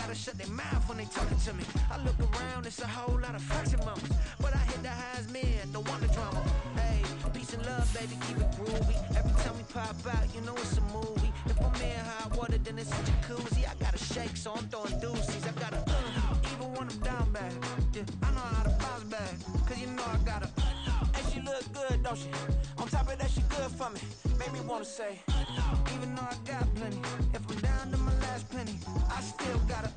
gotta shut their mouth when they talking to me. I look around, it's a whole lot of flexing moments, but I hit the highs, man, don't want the drama. Hey, peace and love, baby, keep it groovy. Every time we pop out, you know it's a movie. If I'm in hot water, then it's a jacuzzi. I gotta shake, so I'm throwing deuces. I gotta even when I'm down bad. Yeah, I know how to bounce back, cause you know I gotta. And she look good, don't she? On top of that, she good for me. Made me wanna say, even though I got plenty, if I'm down to my last penny, I still gotta.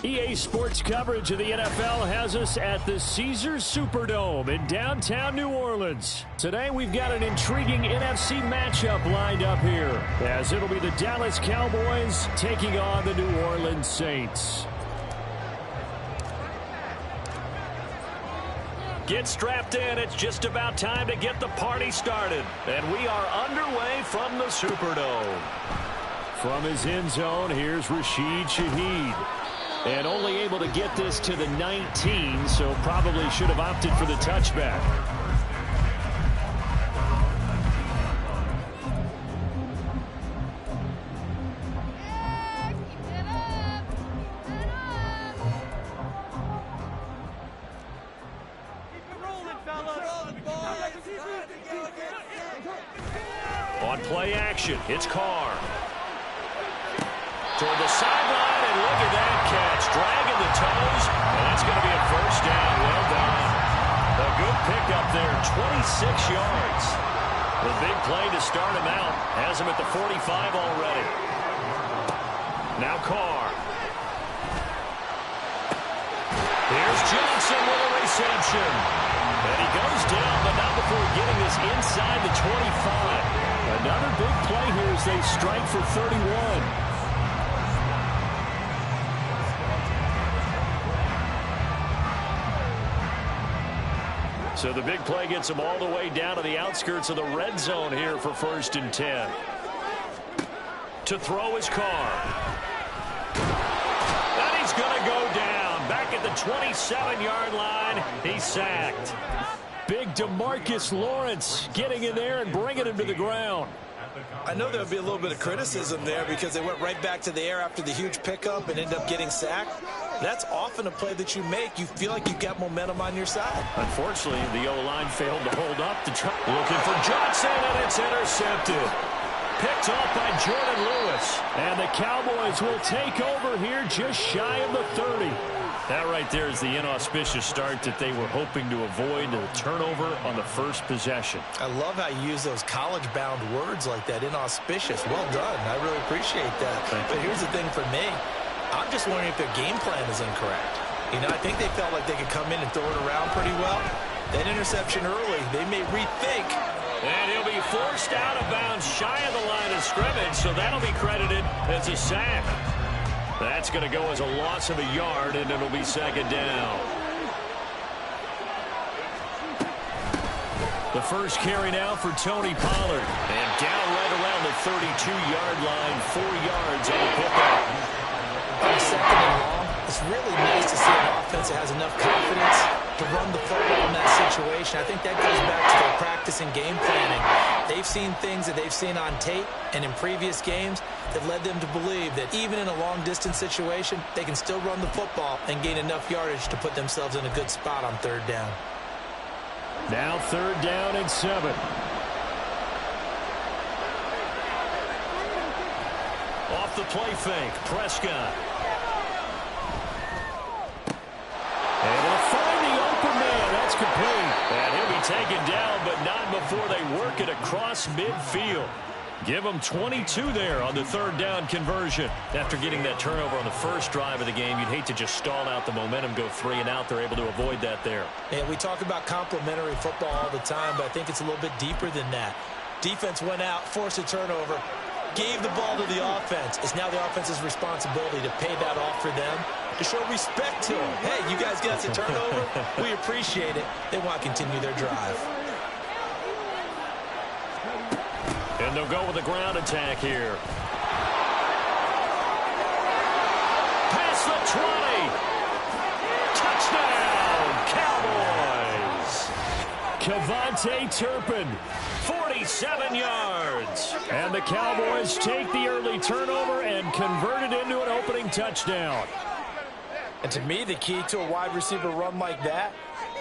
EA Sports coverage of the NFL has us at the Caesars Superdome in downtown New Orleans. Today we've got an intriguing NFC matchup lined up here, as it'll be the Dallas Cowboys taking on the New Orleans Saints. Get strapped in. It's just about time to get the party started. And we are underway from the Superdome. From his end zone, here's Rashid Shaheed. And only able to get this to the 19, so probably should have opted for the touchback. On play action, it's Carr. Toward the sideline, and look at that catch. Dragging the toes, and that's going to be a first down. Well done. A good pickup there, 26 yards. The big play to start him out. Has him at the 45 already. Now Carr. Here's Johnson with a reception. And he goes down, but not before getting this inside the 25. Another big play here as they strike for 31. So the big play gets him all the way down to the outskirts of the red zone here for 1st and 10. To throw his Carr. And he's going to go down. Back at the 27-yard line. He's sacked. Big DeMarcus Lawrence getting in there and bringing him to the ground. I know there would be a little bit of criticism there because they went right back to the air after the huge pickup and end up getting sacked. That's often a play that you make. You feel like you've got momentum on your side. Unfortunately, the O-line failed to hold up. Looking for Johnson, and it's intercepted. Picked off by Jordan Lewis. And the Cowboys will take over here just shy of the 30. That right there is the inauspicious start that they were hoping to avoid, the turnover on the first possession. I love how you use those college-bound words like that, inauspicious. Well done. I really appreciate that. But here's the thing for me. I'm just wondering if their game plan is incorrect. You know, I think they felt like they could come in and throw it around pretty well. That interception early, they may rethink. And he'll be forced out of bounds shy of the line of scrimmage, so that'll be credited as a sack. That's going to go as a loss of a yard, and it'll be 2nd down. The first carry now for Tony Pollard. And down right around the 32-yard line, 4 yards on the pickup. On 2nd and long, it's really nice to see an offense that has enough confidence to run the football in that situation. I think that goes back to their practice and game planning. They've seen things that they've seen on tape and in previous games that led them to believe that even in a long-distance situation, they can still run the football and gain enough yardage to put themselves in a good spot on 3rd down. Now 3rd down and 7. Off the play fake, Prescott. Able to find the open man. That's complete. And he'll be taken down, but not before they work it across midfield. Give them 22 there on the 3rd down conversion. After getting that turnover on the first drive of the game, you'd hate to just stall out the momentum, go 3 and out. They're able to avoid that there. And we talk about complementary football all the time, but I think it's a little bit deeper than that. Defense went out, forced a turnover, gave the ball to the offense. It's now the offense's responsibility to pay that off for them, to show respect to them. Hey, you guys got us a turnover. We appreciate it. They want to continue their drive. And they'll go with a ground attack here. Past the 20. Touchdown, Cowboys. KaVontae Turpin, 47 yards. And the Cowboys take the early turnover and and converted into an opening touchdown. And to me, the key to a wide receiver run like that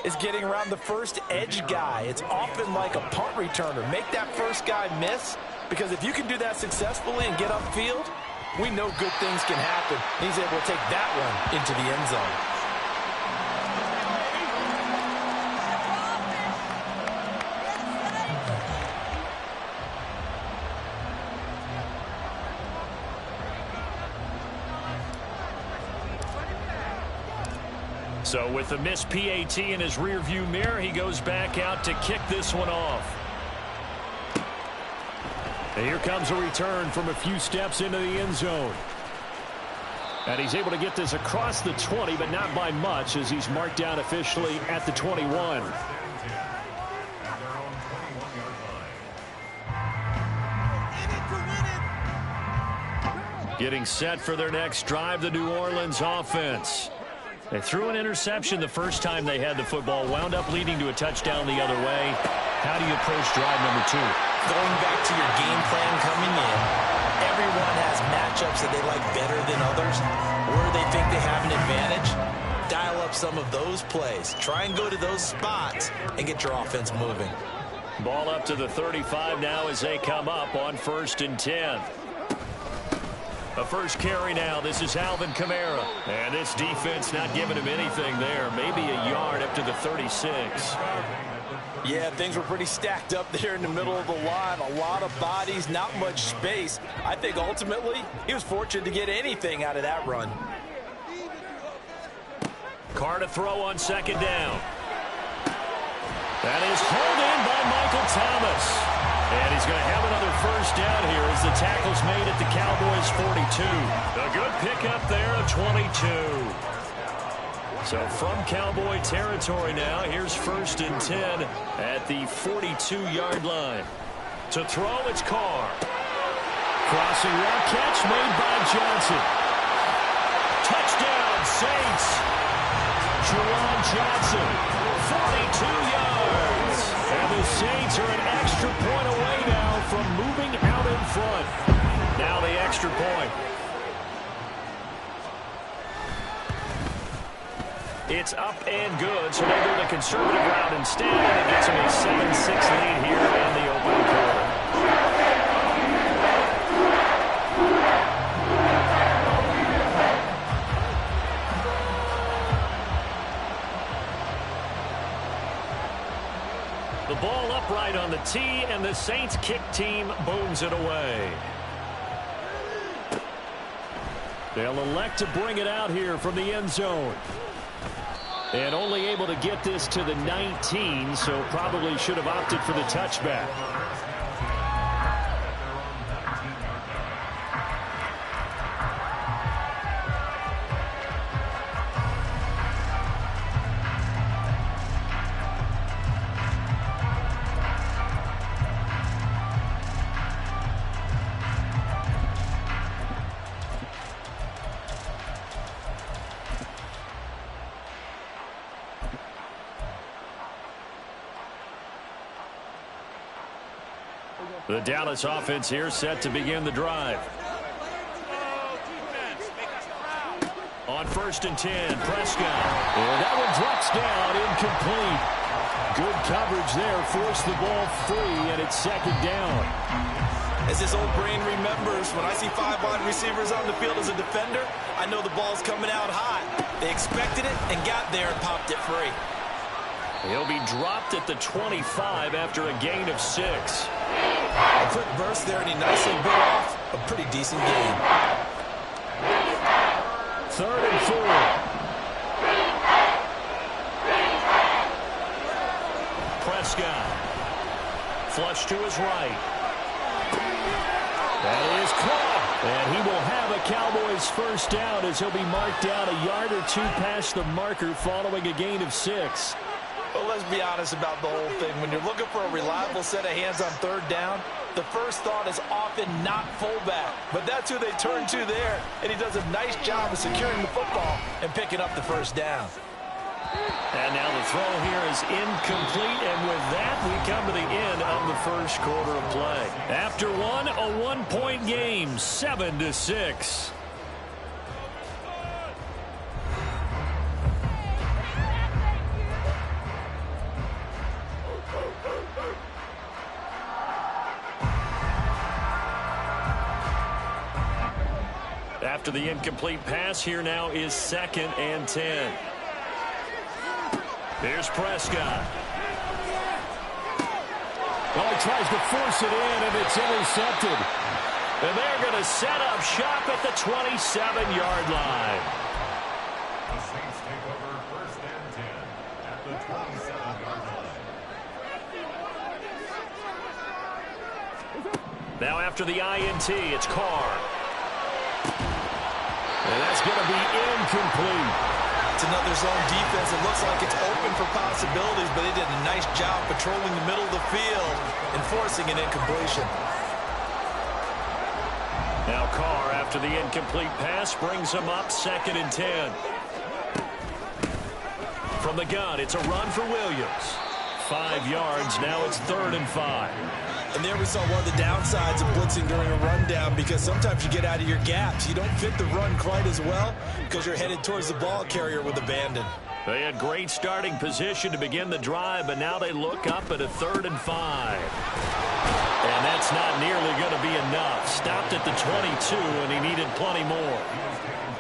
is getting around the first edge guy. It's often like a punt returner. Make that first guy miss, because if you can do that successfully and get upfield, we know good things can happen. He's able to take that one into the end zone. So with the missed PAT in his rearview mirror, he goes back out to kick this one off. And here comes a return from a few steps into the end zone. And he's able to get this across the 20, but not by much, as he's marked down officially at the 21. Getting set for their next drive, the New Orleans offense. They threw an interception the first time they had the football, wound up leading to a touchdown the other way. How do you approach drive number 2? Going back to your game plan coming in, everyone has matchups that they like better than others. Where they think they have an advantage, dial up some of those plays. Try and go to those spots and get your offense moving. Ball up to the 35 now as they come up on 1st and 10. A first carry now. This is Alvin Kamara. And this defense not giving him anything there. Maybe a yard up to the 36. Yeah, things were pretty stacked up there in the middle of the line. A lot of bodies, not much space. I think ultimately he was fortunate to get anything out of that run. Carr to throw on 2nd down. That is hauled in by Michael Thomas. And he's going to have another first down here as the tackle's made at the Cowboys' 42. A good pickup there of 22. So from Cowboy territory now, here's 1st and 10 at the 42-yard line. To throw, it's Carr. Crossing route catch made by Johnson. Touchdown, Saints. Juwan Johnson, 42 yards. And the Saints are an extra point away now from moving out in front. Now the extra point. It's up and good, so they go the conservative route instead, and it gets them a 7-6 lead here in the opening quarter. The ball upright on the tee, and the Saints kick team booms it away. They'll elect to bring it out here from the end zone. And only able to get this to the 19, so probably should have opted for the touchback. The Dallas offense here set to begin the drive. On 1st and 10, Prescott. And that one drops down, incomplete. Good coverage there, forced the ball free, and it's 2nd down. As this old brain remembers, when I see 5 wide receivers on the field as a defender, I know the ball's coming out hot. They expected it and got there and popped it free. He'll be dropped at the 25 after a gain of 6. A quick burst there, and he nicely bit off a pretty decent game. 3rd and 4. Prescott. Flush to his right. That is caught. And he will have a Cowboys first down as he'll be marked down a yard or 2 past the marker following a gain of 6. Well, let's be honest about the whole thing. When you're looking for a reliable set of hands on 3rd down, the first thought is often not fullback. But that's who they turn to there, and he does a nice job of securing the football and picking up the first down. And now the throw here is incomplete, and with that, we come to the end of the first quarter of play. After one, a one-point game, 7-6. After the incomplete pass, here now is 2nd and 10. Here's Prescott. Well, he tries to force it in, and it's intercepted. And they're going to set up shop at the 27-yard line. The Saints take over 1st and 10 at the 27-yard line. Now after the INT, it's Carr. And that's going to be incomplete. It's another zone defense. It looks like it's open for possibilities, but they did a nice job patrolling the middle of the field and forcing an incompletion. Now Carr, after the incomplete pass, brings him up 2nd and 10. From the gun, it's a run for Williams. 5 yards, now it's 3rd and 5. And there we saw one of the downsides of blitzing during a rundown, because sometimes you get out of your gaps. You don't fit the run quite as well because you're headed towards the ball carrier with abandon. They had great starting position to begin the drive, but now they look up at a 3rd and 5. And that's not nearly going to be enough. Stopped at the 22, and he needed plenty more.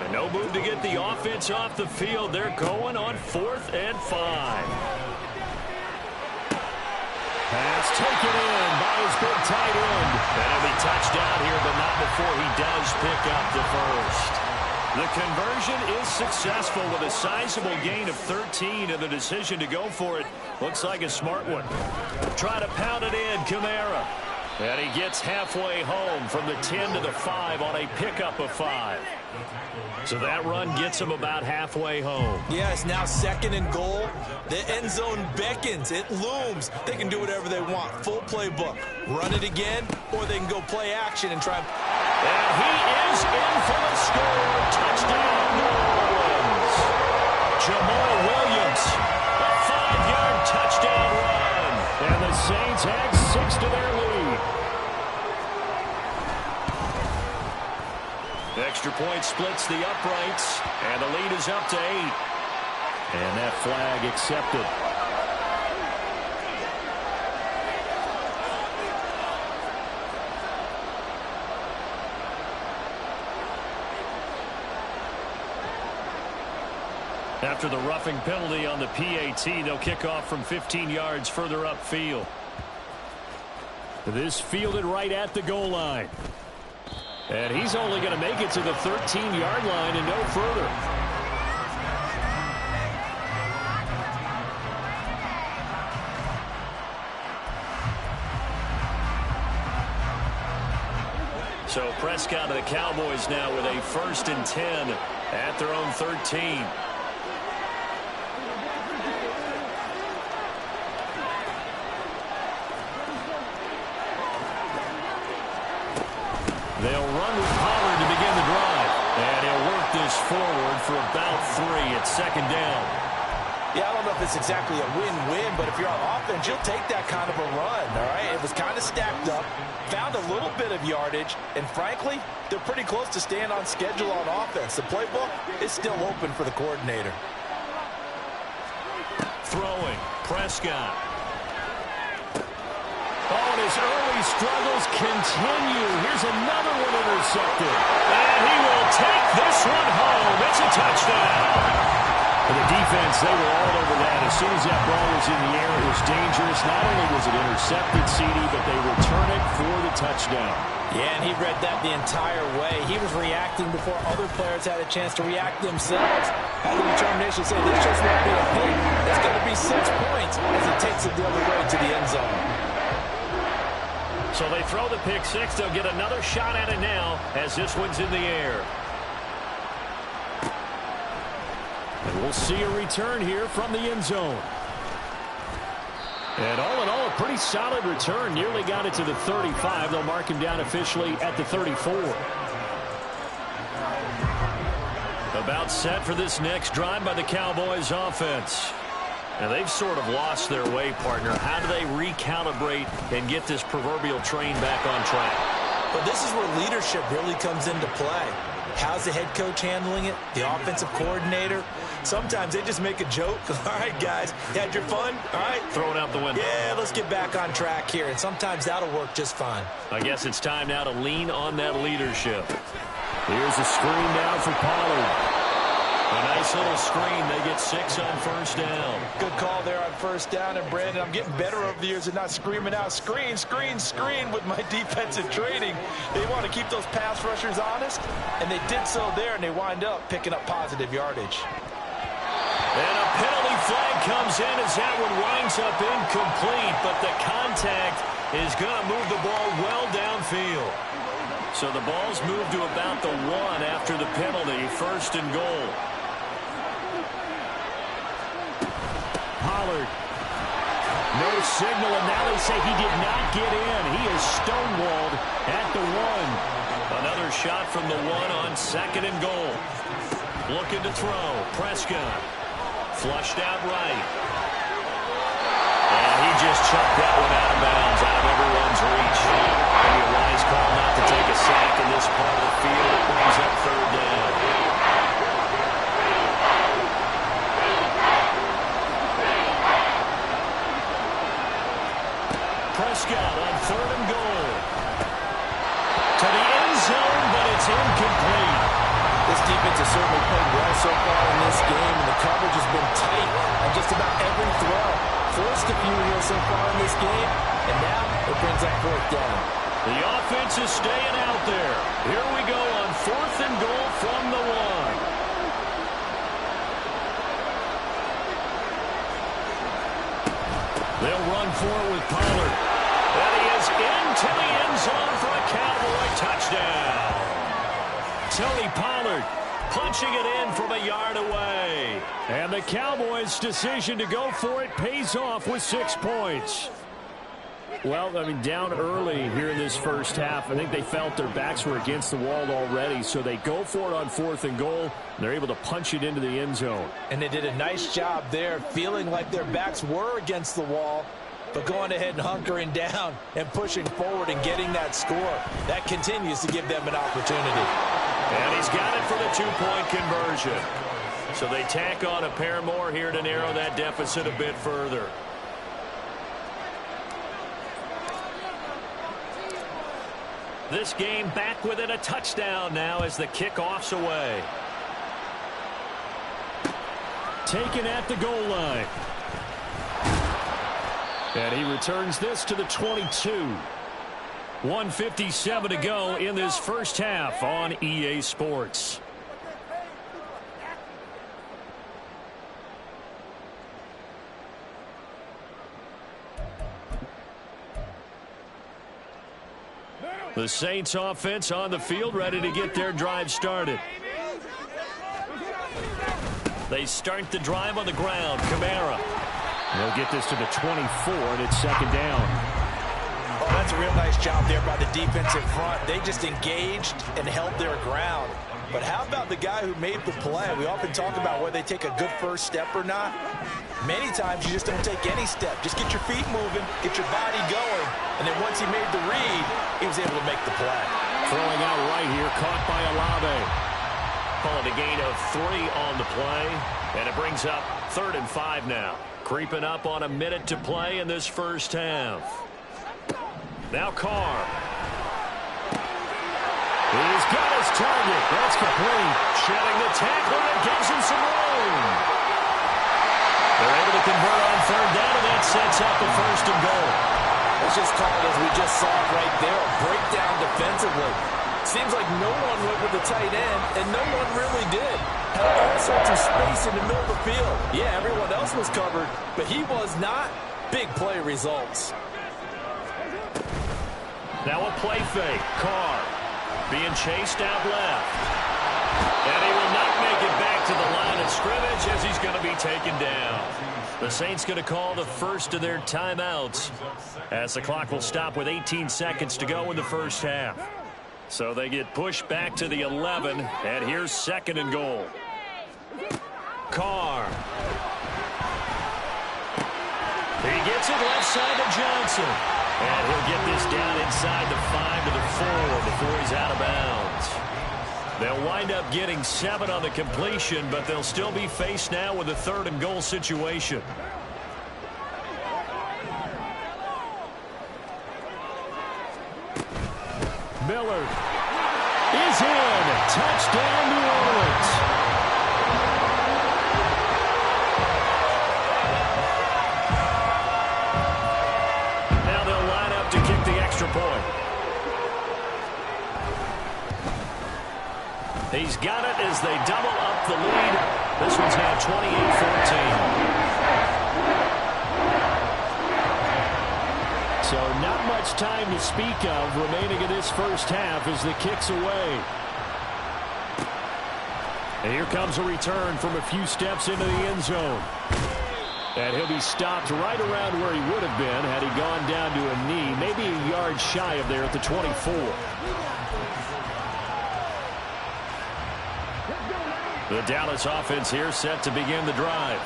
And no move to get the offense off the field. They're going on 4th and 5. Pass taken in by his big tight end. And he'll be touched down here, but not before he does pick up the first. The conversion is successful with a sizable gain of 13, and the decision to go for it looks like a smart one. Try to pound it in, Kamara. And he gets halfway home from the 10 to the 5 on a pickup of 5. So that run gets him about halfway home. Yeah, it's now 2nd and goal. The end zone beckons. It looms. They can do whatever they want. Full playbook. Run it again, or they can go play action and try. And he is in for the score. Touchdown, New Orleans. Jamal Williams, a 5-yard touchdown run. And the Saints add 6 to their lead. Extra point splits the uprights, and the lead is up to 8. And that flag accepted. After the roughing penalty on the PAT, they'll kick off from 15 yards further upfield. This fielded right at the goal line. And he's only going to make it to the 13-yard line and no further. So Prescott and the Cowboys now with a 1st and 10 at their own 13. They'll run with Pollard to begin the drive. And he'll work this forward for about 3 at 2nd down. Yeah, I don't know if it's exactly a win-win, but if you're on offense, you'll take that kind of a run, all right? It was kind of stacked up, found a little bit of yardage, and frankly, they're pretty close to staying on schedule on offense. The playbook is still open for the coordinator. Throwing, Prescott. Oh, and his early struggles continue. Here's another one intercepted. And he will take this one home. It's a touchdown. For the defense, they were all over that. As soon as that ball was in the air, it was dangerous. Not only was it intercepted, CD, but they return it for the touchdown. Yeah, and he read that the entire way. He was reacting before other players had a chance to react themselves. Had the determination to say, this just won't be a pick. It's going to be 6 points as he takes it the other way to the end zone. So they throw the pick 6. They'll get another shot at it now as this one's in the air. And we'll see a return here from the end zone. And all in all, a pretty solid return. Nearly got it to the 35. They'll mark him down officially at the 34. About set for this next drive by the Cowboys offense. And they've sort of lost their way, partner. How do they recalibrate and get this proverbial train back on track? Well, this is where leadership really comes into play. How's the head coach handling it? The offensive coordinator? Sometimes they just make a joke. All right, guys, you had your fun? All right. Throw it out the window. Yeah, let's get back on track here. And sometimes that'll work just fine. I guess it's time now to lean on that leadership. Here's a screen down for Pollard. A nice little screen. They get 6 on first down. Good call there on first down. And, Brandon, I'm getting better over the years at not screaming out, screen, screen, screen with my defensive training. They want to keep those pass rushers honest, and they did so there, and they wind up picking up positive yardage. And a penalty flag comes in as that one winds up incomplete, but the contact is going to move the ball well downfield. So the ball's moved to about the 1 after the penalty, first and goal. Pollard. No signal, and now they say he did not get in. He is stonewalled at the 1. Another shot from the 1 on second and goal. Looking to throw. Prescott. Flushed out right. And he just chucked that one out of bounds, out of everyone's reach. Maybe a wise call not to take a sack in this part of the field. It brings up third down. Prescott on third and goal. To the end zone, but it's incomplete. This defense has certainly played well so far in this game, and the coverage has been tight on just about every throw. Forced a few here so far in this game, and now it brings up fourth down. The offense is staying out there. Here we go on fourth and goal from the 1. They'll run for it with Pollard. And he is into the end zone for a Cowboy touchdown. Tony Pollard punching it in from a yard away. And the Cowboys' decision to go for it pays off with 6 points. Well, I mean, down early here in this first half, I think they felt their backs were against the wall already, so they go for it on fourth and goal, and they're able to punch it into the end zone. And they did a nice job there, feeling like their backs were against the wall, but going ahead and hunkering down and pushing forward and getting that score. That continues to give them an opportunity. And he's got it for the 2-point conversion. So they tack on a pair more here to narrow that deficit a bit further. This game back within a touchdown now as the kickoff's away. Taken at the goal line. And he returns this to the 22. 1:57 to go in this first half on EA Sports. The Saints offense on the field, ready to get their drive started. They start the drive on the ground. Kamara. They'll get this to the 24, and it's second down. Oh, that's a real nice job there by the defensive front. They just engaged and held their ground. But how about the guy who made the play? We often talk about whether they take a good first step or not. Many times you just don't take any step. Just get your feet moving, get your body going, and then once he made the read, he was able to make the play. Throwing out right here, caught by Olave. Call it a gain of 3 on the play, and it brings up 3rd and 5 now. Creeping up on a minute to play in this first half. Now Carr. He's got his target. That's complete. Shedding the tackle that gives him some room. They're able to convert on third down, and that sets up the first and goal. It's just called, as we just saw right there, a breakdown defensively. Seems like no one went with the tight end, and no one really did. Had all sorts of space in the middle of the field. Yeah, everyone else was covered, but he was not. Big play results. Now a play fake. Carr being chased out left. And he will not make it back to the line of scrimmage as he's going to be taken down. The Saints going to call the first of their timeouts as the clock will stop with 18 seconds to go in the first half. So they get pushed back to the 11, and here's second and goal. Carr. He gets it left side to Johnson. And he'll get this down inside the 5 to the 4 before he's out of bounds. They'll wind up getting 7 on the completion, but they'll still be faced now with a 3rd and goal situation. Miller is in. Touchdown, New Orleans. Now they'll line up to kick the extra point. He's got it as they double up the lead. This one's now 28-14. So not much time to speak of remaining in this first half as the kick's away. And here comes a return from a few steps into the end zone. And he'll be stopped right around where he would have been had he gone down to a knee, maybe a yard shy of there at the 24. The Dallas offense here set to begin the drive.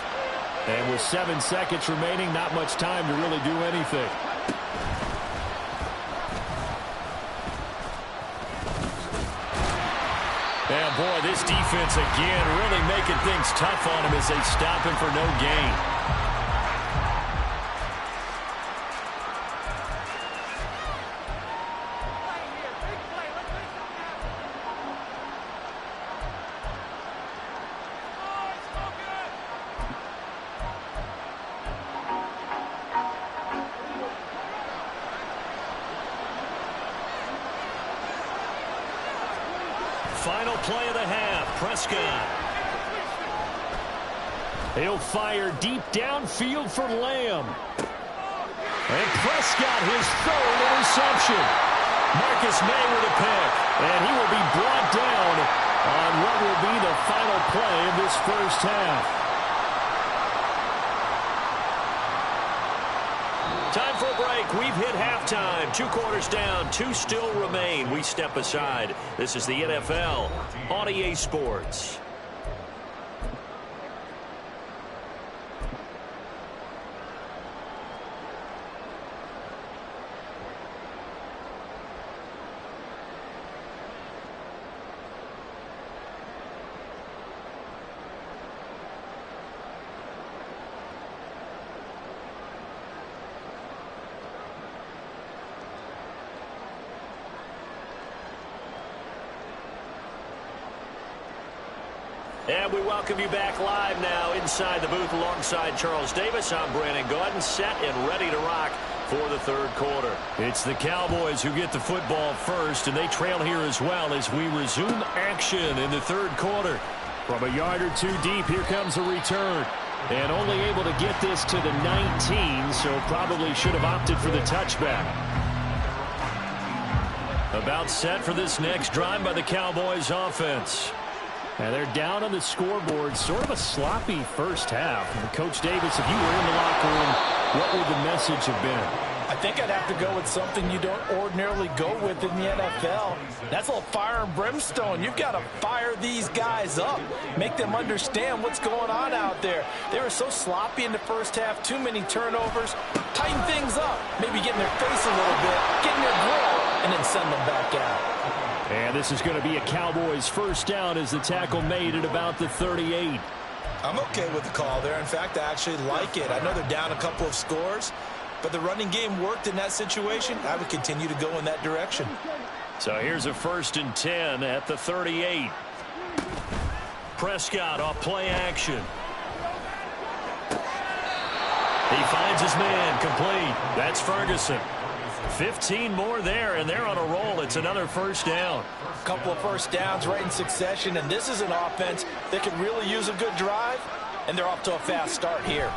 And with 7 seconds remaining, not much time to really do anything. And boy, this defense again really making things tough on him as they stop him for no gain. Final play of the half, Prescott. He'll fire deep downfield for Lamb. And Prescott, his 3rd interception. Marcus May with a pick. And he will be brought down on what will be the final play of this first half. Time for a break. We've hit halftime. 2 quarters down. 2 still remain. We step aside. This is the NFL on EA Sports. And we welcome you back live now inside the booth alongside Charles Davis. I'm Brandon Gaudin, set and ready to rock for the 3rd quarter. It's the Cowboys who get the football first, and they trail here as well as we resume action in the 3rd quarter. From a yard or 2 deep, here comes a return. And only able to get this to the 19, so probably should have opted for the touchback. About set for this next drive by the Cowboys offense. And they're down on the scoreboard. Sort of a sloppy first half. And Coach Davis, if you were in the locker room, what would the message have been? I think I'd have to go with something you don't ordinarily go with in the NFL. That's a little fire and brimstone. You've got to fire these guys up. Make them understand what's going on out there. They were so sloppy in the first half. Too many turnovers. Tighten things up. Maybe get in their face a little bit. Get in their grill. And then send them back out. And this is going to be a Cowboys first down as the tackle made at about the 38. I'm okay with the call there. In fact, I actually like it. I know they're down a couple of scores, but the running game worked in that situation. I would continue to go in that direction. So here's a 1st and 10 at the 38. Prescott off play action. He finds his man complete. That's Ferguson. 15 more there, and they're on a roll. It's another first down. A couple of first downs right in succession, and this is an offense that could really use a good drive, and they're off to a fast start here.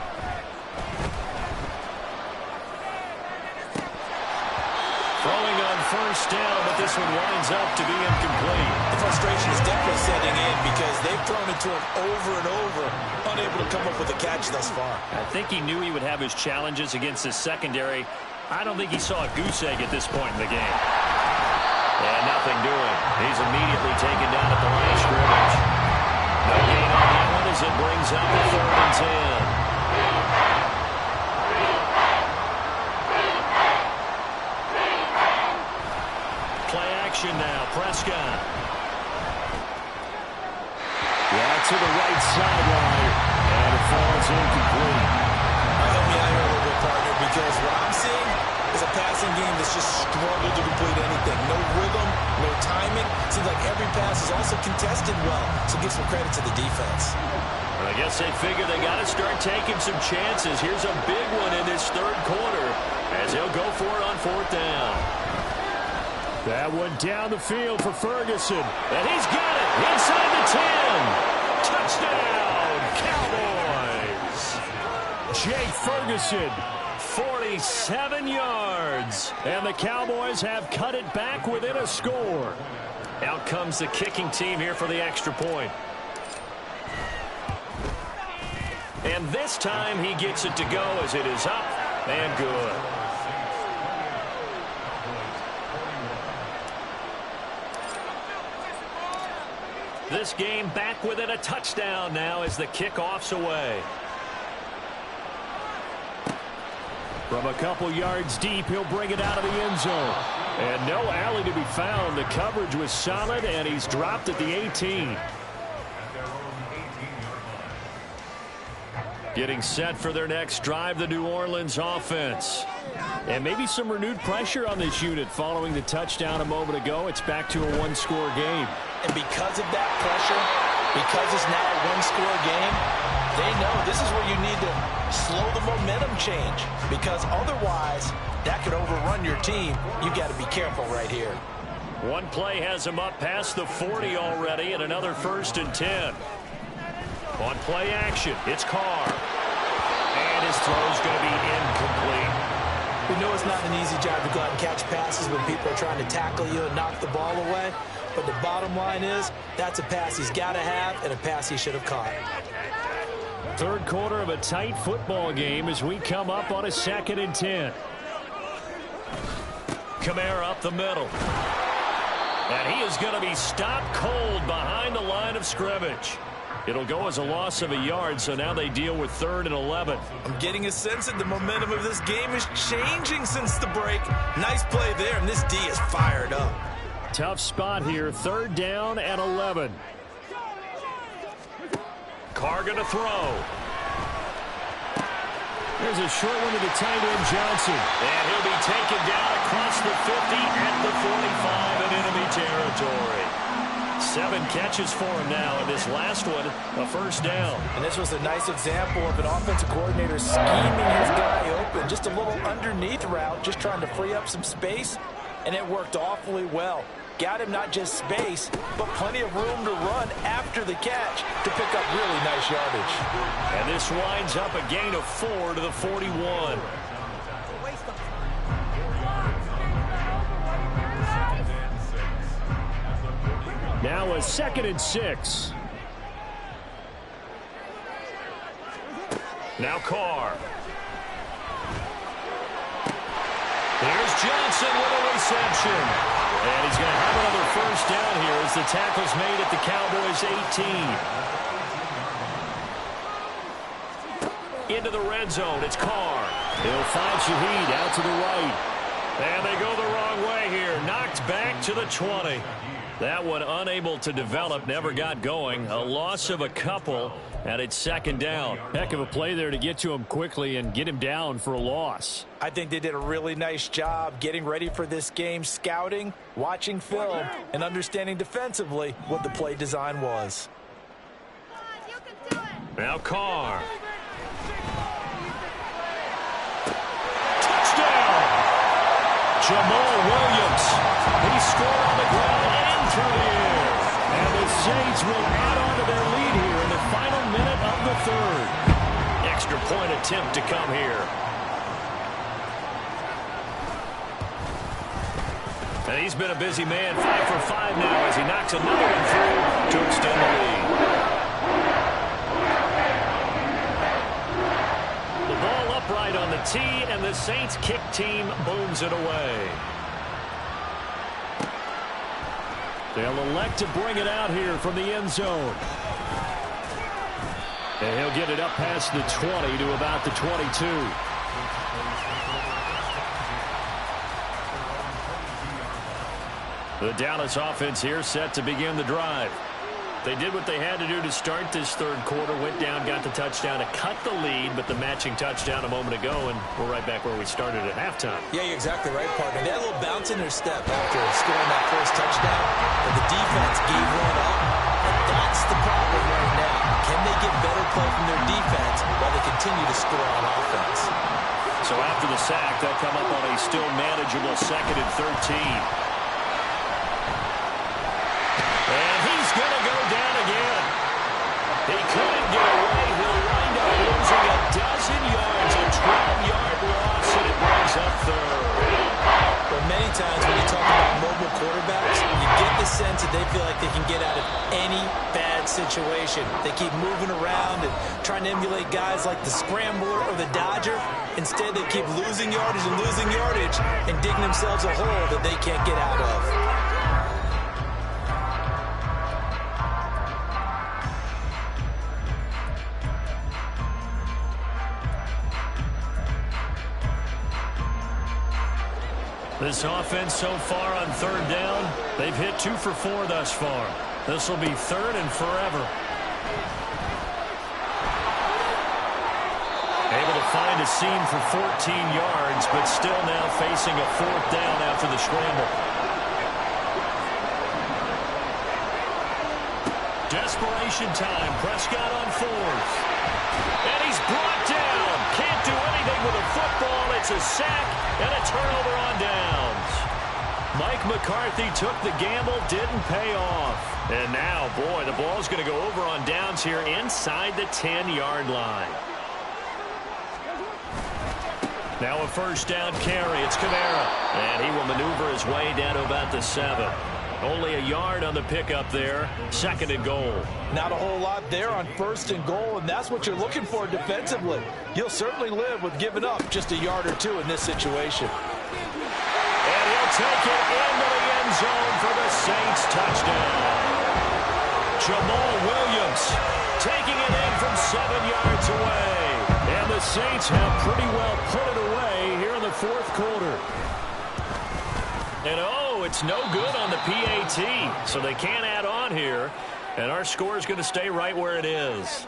Throwing on first down, but this one winds up to be incomplete. The frustration is definitely setting in because they've thrown it to him over and over, unable to come up with a catch thus far. I think he knew he would have his challenges against his secondary. I don't think he saw a goose egg at this point in the game. And nothing doing. He's immediately taken down at the line of scrimmage. No gain on that one as it brings up to the right sideline, and it falls incomplete. Help me out here a little bit, partner, because what I'm seeing is a passing game that's just struggled to complete anything. No rhythm, no timing. Seems like every pass is also contested well, so give some credit to the defense. I guess they figure they got to start taking some chances. Here's a big one in this third quarter as he'll go for it on fourth down. That one down the field for Ferguson. And he's got it inside the 10. Touchdown, Cowboys. Jake Ferguson, 47 yards. And the Cowboys have cut it back within a score. Out comes the kicking team here for the extra point. And this time he gets it to go as it is up and good. This game back within a touchdown now as the kickoff's away. From a couple yards deep, he'll bring it out of the end zone. And no alley to be found. The coverage was solid, and he's dropped at the 18. Getting set for their next drive, the New Orleans offense. And maybe some renewed pressure on this unit following the touchdown a moment ago. It's back to a one-score game. And because of that pressure, because it's now a one-score game, they know this is where you need to slow the momentum change. Because otherwise, that could overrun your team. You've got to be careful right here. One play has him up past the 40 already, and another 1st and 10. On play action, it's Carr. And his throw's going to be incomplete. We know it's not an easy job to go out and catch passes when people are trying to tackle you and knock the ball away. But the bottom line is, that's a pass he's got to have and a pass he should have caught. Third quarter of a tight football game as we come up on a 2nd and 10. Kamara up the middle. And he is going to be stopped cold behind the line of scrimmage. It'll go as a loss of a yard, so now they deal with 3rd and 11. I'm getting a sense that the momentum of this game is changing since the break. Nice play there, and this D is fired up. Tough spot here, 3rd down and 11. Carr going to throw. There's a short one to the tight end, Johnson. And he'll be taken down across the 50 at the 45 in enemy territory. 7 catches for him now, and this last one, a 1st down. And this was a nice example of an offensive coordinator scheming his guy open. Just a little underneath route, just trying to free up some space, and it worked awfully well. Got him not just space, but plenty of room to run after the catch to pick up really nice yardage. And this winds up a gain of 4 to the 41. Now a 2nd and 6. Now Carr. Here's Johnson with a reception. And he's going to have another 1st down here as the tackle's made at the Cowboys' 18. Into the red zone, it's Carr. He'll find Shaheed out to the right. And they go the wrong way here. Knocked back to the 20. That one unable to develop, never got going. A loss of a couple, and it's 2nd down. Heck of a play there to get to him quickly and get him down for a loss. I think they did a really nice job getting ready for this game, scouting, watching film, and understanding defensively what the play design was. Now Carr. Touchdown! Jamal Williams. He scored on the ground and through the air. And the Saints will add on to their lead here in the final minute of the 3rd. Extra point attempt to come here. And he's been a busy man, 5 for 5 now as he knocks another one through to extend the lead. The ball upright on the tee, and the Saints kick team booms it away. They'll elect to bring it out here from the end zone. And he'll get it up past the 20 to about the 22. The Dallas offense here set to begin the drive. They did what they had to do to start this third quarter. Went down, got the touchdown to cut the lead, but the matching touchdown a moment ago, and we're right back where we started at halftime. Yeah, you're exactly right, partner. They had a little bounce in their step after scoring that first touchdown, and the defense gave one up, and that's the problem right now. Can they get better play from their defense while they continue to score on offense? So after the sack, they'll come up on a still manageable 2nd and 13. And he's going to go down again. He couldn't get away. He'll wind up losing a dozen yards, a 12-yard loss, and it brings up third. But many times when you talk about mobile quarterbacks, you get the sense that they feel like they can get out of any bad situation. They keep moving around and trying to emulate guys like the Scrambler or the Dodger. Instead, they keep losing yardage and digging themselves a hole that they can't get out of. This offense so far on third down, they've hit 2 for 4 thus far. This will be 3rd and forever. Able to find a seam for 14 yards, but still now facing a 4th down after the scramble. Desperation time. Prescott on 4th. And he's brought down. Can't do anything with a football. It's a sack and a turnover on downs. Mike McCarthy took the gamble, didn't pay off. And now, boy, the ball's going to go over on downs here inside the 10-yard line. Now a 1st down carry. It's Kamara. And he will maneuver his way down to about the 7. Only a yard on the pickup there. 2nd and goal. Not a whole lot there on 1st and goal, and that's what you're looking for defensively. You'll certainly live with giving up just a yard or 2 in this situation. And he'll take it into the end zone for the Saints touchdown. Jamal Williams taking it in from 7 yards away. And the Saints have pretty well put it away here in the 4th quarter. And it's no good on the PAT, so they can't add on here. And our score is going to stay right where it is.